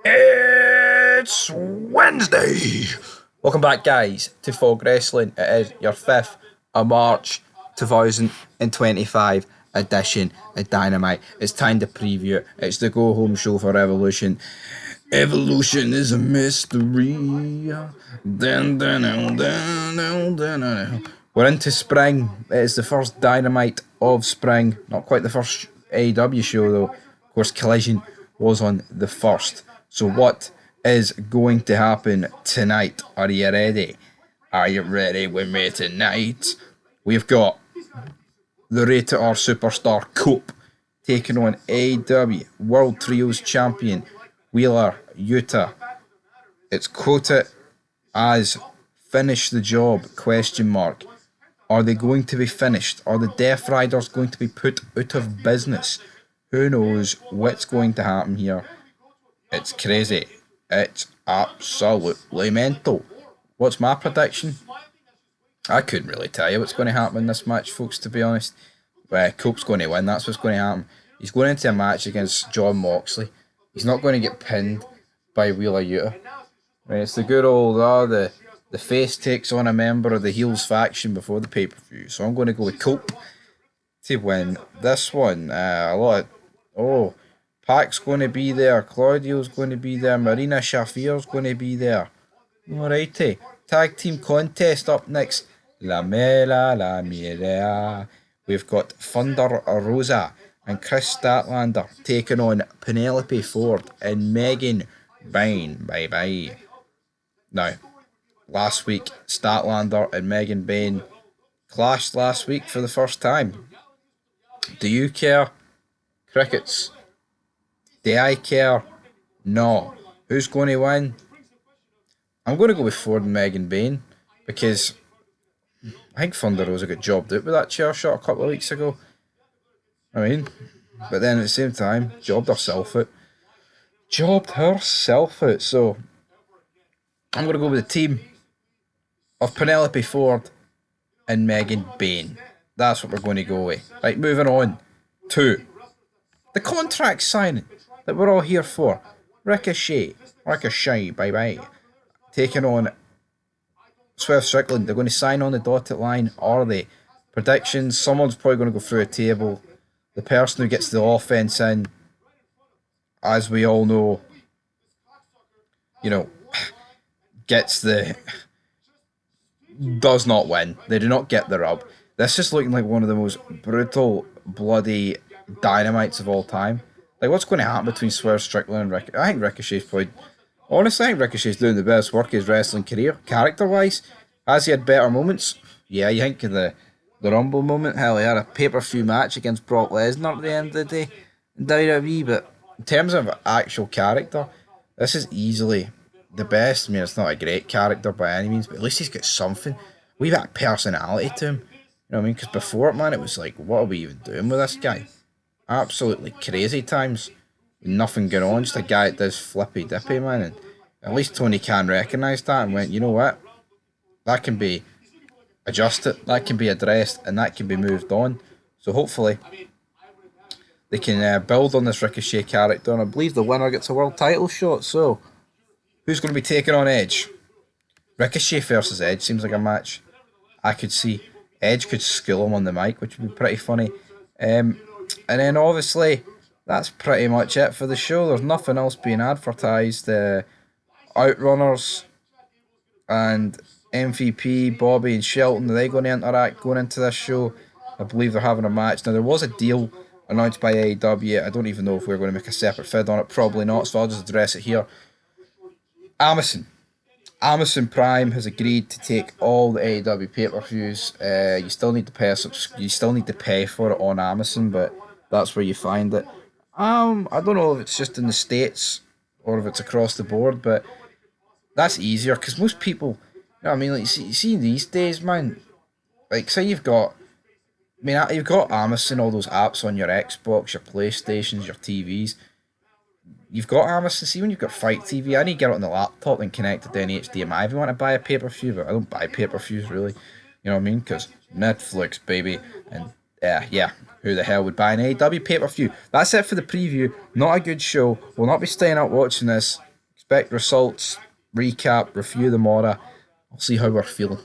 It's Wednesday. Welcome back, guys, to Fog Wrestling. It is your 5th of March 2025 edition of Dynamite. It's time to preview it. It's the go home show for Evolution. Evolution is a mystery. We're into spring. It is the first Dynamite of spring. Not quite the first AEW show, though. Of course, Collision was on the 1st. So what is going to happen tonight? Are you ready? Are you ready with me tonight? We've got the Rated R Superstar Cope taking on AEW World Trios Champion Wheeler Yuta. It's quoted as finish the job, question mark. Are they going to be finished? Are the Death Riders going to be put out of business? Who knows what's going to happen here? It's crazy. It's absolutely mental. What's my prediction? I couldn't really tell you what's going to happen in this match, folks, to be honest. Cope's going to win. That's what's going to happen. He's going into a match against Jon Moxley. He's not going to get pinned by Wheeler Yuta. Right, it's the good old, the face takes on a member of the heels faction before the pay-per-view. So I'm going to go with Cope to win this one. Pac's going to be there. Claudio's going to be there. Marina Shafir's going to be there. Alrighty. Tag team contest up next. La Mera. We've got Thunder Rosa and Chris Statlander taking on Penelope Ford and Megan Bayne. Bye. Now, last week, Statlander and Megan Bayne clashed last week for the first time. Do you care? Crickets. Do I care? No. Who's going to win? I'm going to go with Ford and Megan Bayne because I think Thunder Rosa got jobbed out with that chair shot a couple of weeks ago. But then at the same time, jobbed herself out. So I'm going to go with the team of Penelope Ford and Megan Bayne. That's what we're going to go with. Right, moving on to the contract signing that we're all here for. Ricochet, bye. Taking on Swerve Strickland. They're going to sign on the dotted line, are they? Predictions, someone's probably going to go through a table. The person who gets the offense in, as we all know, does not win. They do not get the rub. This is looking like one of the most brutal, bloody Dynamites of all time. Like, what's going to happen between Swerve Strickland and Ricochet? I think Ricochet's probably... Honestly, I think Ricochet's doing the best work of his wrestling career, character-wise. Has he had better moments? Yeah, you think of the Rumble moment? Hell, he had a pay-per-view match against Brock Lesnar at the end of the day in WWE, but in terms of actual character, this is easily the best. I mean, it's not a great character by any means, but at least he's got something. We've got personality to him. You know what I mean? Because before it, man, it was like, what are we even doing with this guy? Absolutely crazy times. Nothing going on, just a guy that does flippy dippy, man. And at least Tony Khan recognised that and went, you know what? That can be adjusted, that can be addressed, and that can be moved on. So hopefully they can build on this Ricochet character, and I believe the winner gets a world title shot. So who's going to be taking on Edge? Ricochet versus Edge seems like a match I could see. Edge could school him on the mic, which would be pretty funny. And then obviously that's pretty much it for the show. There's nothing else being advertised. Outrunners and MVP, Bobby and Shelton, are they going to interact going into this show? I believe they're having a match. Now, there was a deal announced by AEW. I don't even know if we're going to make a separate vid on it. Probably not, so I'll just address it here. Amazon Prime has agreed to take all the AEW pay-per-views. You still need to pay for it on Amazon, but that's where you find it. I don't know if it's just in the States or if it's across the board, but that's easier because most people, you know what I mean, like you see these days, man, like say you've got Amazon, all those apps on your Xbox, your PlayStations, your TVs. You've got Amazon. See, when you've got Fight TV, I need to get it on the laptop and connect it to any HDMI if you want to buy a pay-per-view, but I don't buy pay-per-views really. You know what I mean? Because Netflix, baby, and Yeah. Who the hell would buy an AEW pay-per-view? That's it for the preview. Not a good show. We'll not be staying up watching this. Expect results, recap, review tomorrow. I'll see how we're feeling.